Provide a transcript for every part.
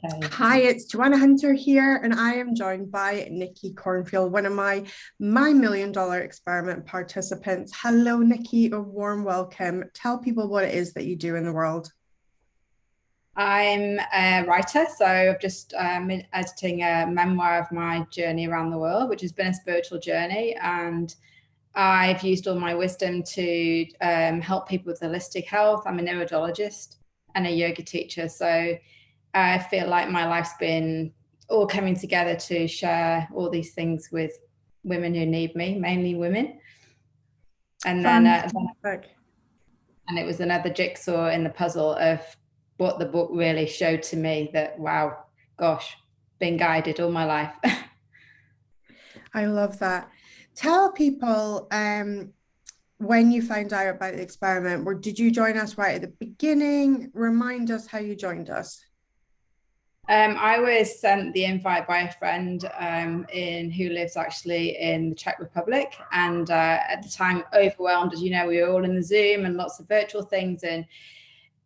Okay. Hi, it's Joanna Hunter here, and I am joined by Nikki Cornfield, one of my $1 million experiment participants. Hello, Nikki, a warm welcome. Tell people what it is that you do in the world. I'm a writer, so I've just been editing a memoir of my journey around the world, which has been a spiritual journey. And I've used all my wisdom to help people with holistic health. I'm a neurologist and a yoga teacher. So I feel like my life's been all coming together to share all these things with women who need me, mainly women. And then Fantastic. and it was another jigsaw in the puzzle of what the book really showed to me that, wow, gosh, been guided all my life. I love that. Tell people when you found out about the experiment, did you join us right at the beginning? Remind us how you joined us. I was sent the invite by a friend in who lives actually in the Czech Republic, and at the time overwhelmed, as you know, we were all in the Zoom and lots of virtual things,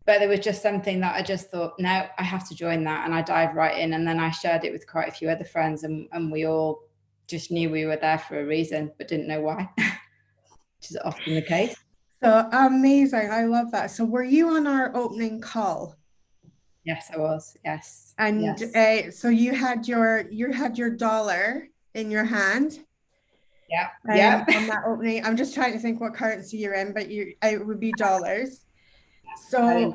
but there was just something that I just thought, no, I have to join that, and I dived right in, and then I shared it with quite a few other friends, and we all just knew we were there for a reason, but didn't know why, which is often the case. So amazing. I love that. So were you on our opening call? Yes, I was. Yes, And yes. so you had your dollar in your hand Yeah, yeah. on that opening. I'm just trying to think what currency you're in, but it would be dollars. So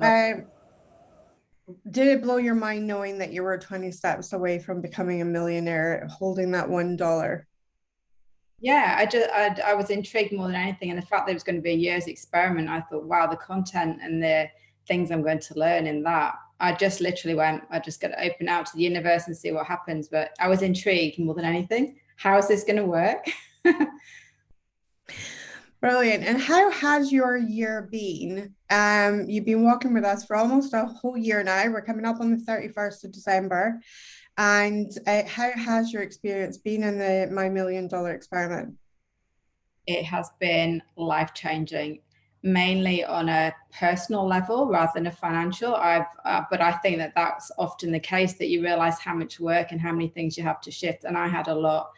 did it blow your mind knowing that you were 20 steps away from becoming a millionaire holding that $1? Yeah, I was intrigued more than anything, and the fact that it was going to be a year's experiment, I thought, wow, the content and the things I'm going to learn in that. I just literally went, I just got to open out to the universe and see what happens. But I was intrigued more than anything. How is this going to work? Brilliant. And how has your year been? You've been walking with us for almost a whole year now. We're coming up on the 31st of December. And how has your experience been in the My $1 million experiment? It has been life changing, mainly on a personal level rather than a financial. But I think that that's often the case, that you realize how much work and how many things you have to shift. And I had a lot.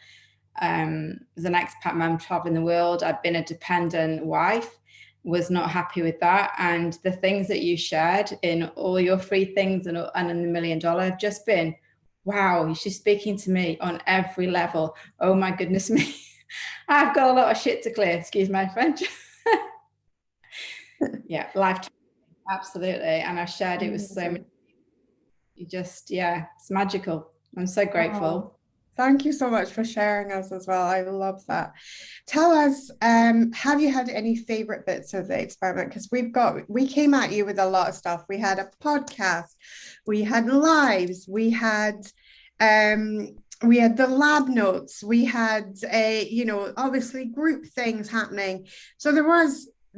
As an expat mum traveling the world, I'd been a dependent wife, was not happy with that. And the things that you shared in all your free things and in the $1 million have just been, wow, she's speaking to me on every level. Oh my goodness me. I've got a lot of shit to clear, excuse my French. Yeah, life, absolutely. And I shared it with so many. Amazing. You just, yeah, it's magical. I'm so Oh, grateful. thank you so much for sharing us as well. I love that. Tell us, have you had any favorite bits of the experiment? Because we came at you with a lot of stuff. We had a podcast, we had lives, we had the lab notes, we had obviously group things happening. So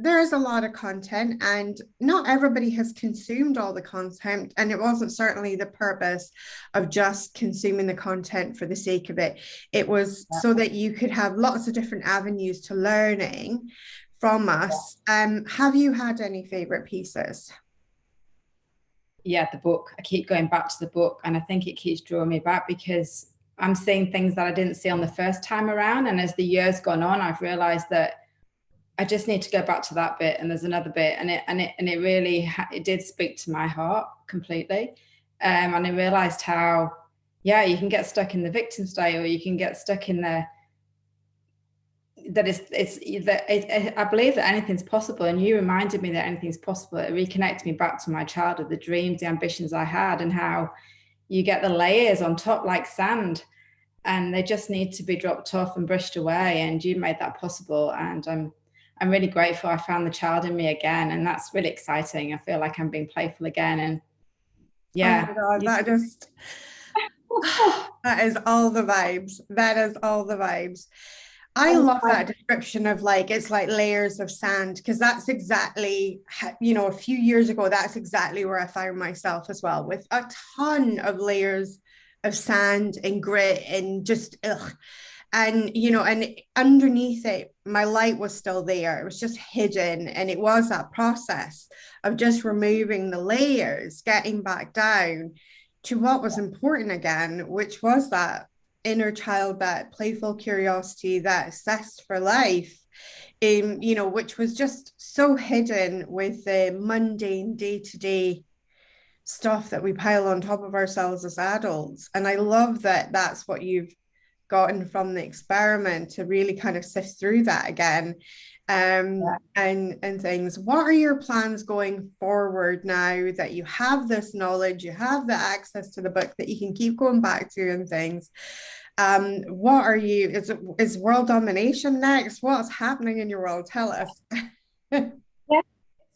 there is a lot of content, and not everybody has consumed all the content, and it wasn't certainly the purpose of just consuming the content for the sake of it. It was so that you could have lots of different avenues to learning from us. Have you had any favorite pieces? Yeah, the book. I keep going back to the book, and I think it keeps drawing me back because I'm seeing things that I didn't see on the first time around. And as the years gone on, I've realized that I just need to go back to that bit, and there's another bit, and it really it did speak to my heart completely. And I realized how, yeah, you can get stuck in the victim state, or you can get stuck in the that it's that I believe that anything's possible. And you reminded me that anything's possible. It reconnected me back to my childhood, the dreams, the ambitions I had, and how you get the layers on top like sand, and they just need to be dropped off and brushed away. And you made that possible, and I'm really grateful I found the child in me again, and that's really exciting. I feel like I'm being playful again, and Oh my yeah, God, that just that is all the vibes. That is all the vibes. I love that description of like it's like layers of sand, because that's exactly, a few years ago, that's exactly where I found myself as well, with a ton of layers of sand and grit and just ugh. And underneath it, my light was still there. It was just hidden. And it was that process of just removing the layers, getting back down, to what was important again, which was that inner child, that playful curiosity, that zest for life, you know, which was just so hidden with the mundane day-to-day stuff that we pile on top of ourselves as adults. And I love that that's what you've gotten from the experiment, to really kind of sift through that again. And things. What are your plans going forward now that you have this knowledge, you have the access to the book that you can keep going back to and things? What are you, is world domination next? What's happening in your world? Tell us.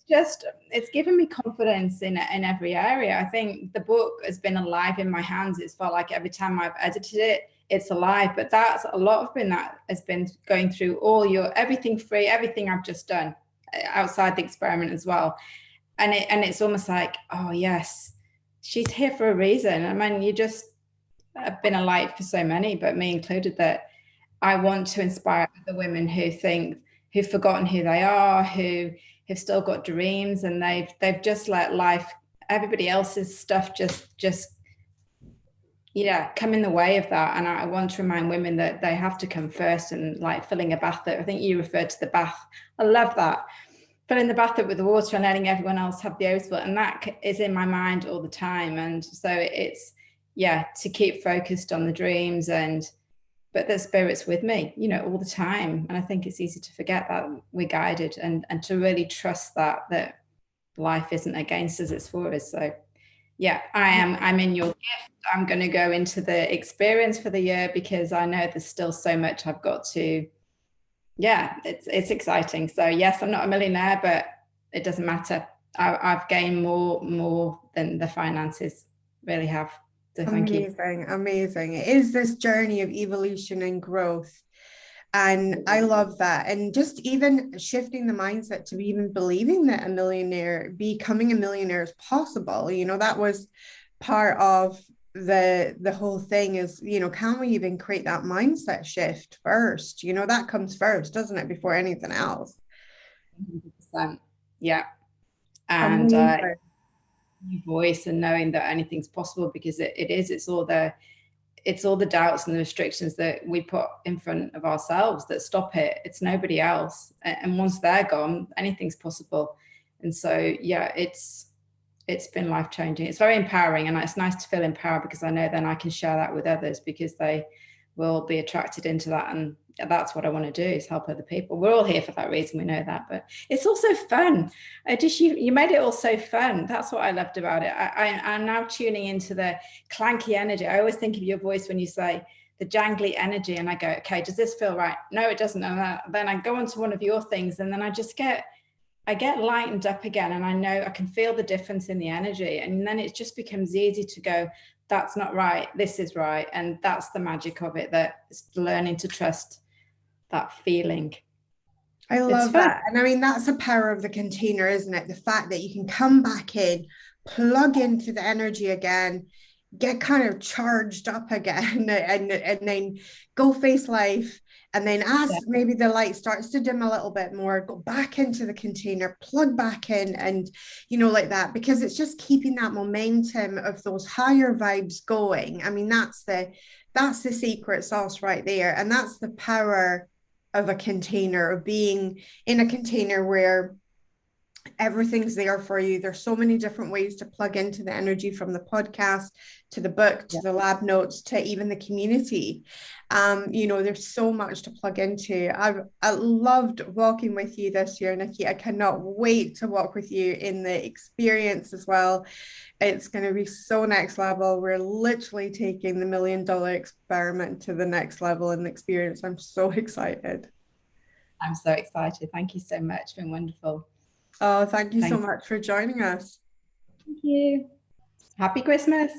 Yeah, it's given me confidence in every area. I think the book has been alive in my hands. It's felt like every time I've edited it, it's alive. But that's a lot of that has been going through everything free, everything I've just done outside the experiment as well. And it's almost like, oh yes, she's here for a reason. I mean, you just have been a light for so many, but me included, that I want to inspire the women who've forgotten who they are, who have still got dreams, and they've just let life, everybody else's stuff just come in the way of that. And I want to remind women that they have to come first, and like filling a bathtub. I think you referred to the bath. I love that. Filling the bathtub with the water and letting everyone else have the overspill. And that is in my mind all the time. And so it's, to keep focused on the dreams, but the spirit's with me, you know, all the time. And I think it's easy to forget that we're guided, and to really trust that life isn't against us, it's for us. So I'm in your gift. I'm going to go into the experience for the year, because I know there's still so much I've got to, it's exciting. So yes, I'm not a millionaire, but it doesn't matter. I've gained more than the finances really have. So thank you. Amazing. It is this journey of evolution and growth. And I love that. And just even shifting the mindset to even believing that becoming a millionaire is possible. You know, that was part of the whole thing is, you know, can we even create that mindset shift first? You know, that comes first, doesn't it, before anything else? 100%. Yeah. And your voice, and knowing that anything's possible, because it's all the doubts and the restrictions that we put in front of ourselves that stop it. It's nobody else. And once they're gone, anything's possible. And so it's been life-changing. It's very empowering, and it's nice to feel empowered, because I know then I can share that with others, because they will be attracted into that. And that's what I want to do, is help other people. We're all here for that reason, we know that, but it's also fun. You made it all so fun. That's what I loved about it. I'm now tuning into the clanky energy. I always think of your voice when you say the jangly energy, and I go, okay, does this feel right? No, it doesn't. And then I go on to one of your things, and then I get lightened up again, and I know I can feel the difference in the energy. And then it just becomes easy to go, that's not right, this is right. And that's the magic of it, that it's learning to trust that feeling. I love that. And I mean, that's the power of the container, isn't it? The fact that you can come back in, plug into the energy again, get kind of charged up again, and then go face life. And then as maybe the light starts to dim a little bit more, go back into the container, plug back in, and, you know, like that, because it's just keeping that momentum of those higher vibes going. I mean, that's the secret sauce right there. And that's the power of a container, of being in a container where everything's there for you. There's so many different ways to plug into the energy, from the podcast to the book to the lab notes to even the community. You know, there's so much to plug into. I loved walking with you this year, Nikki. I cannot wait to walk with you in the experience as well. It's going to be so next level. We're literally taking the $1 million experiment to the next level in the experience. I'm so excited. I'm so excited. Thank you so much. It's been wonderful. Oh, thank you so much for joining us. Thank you. Happy Christmas.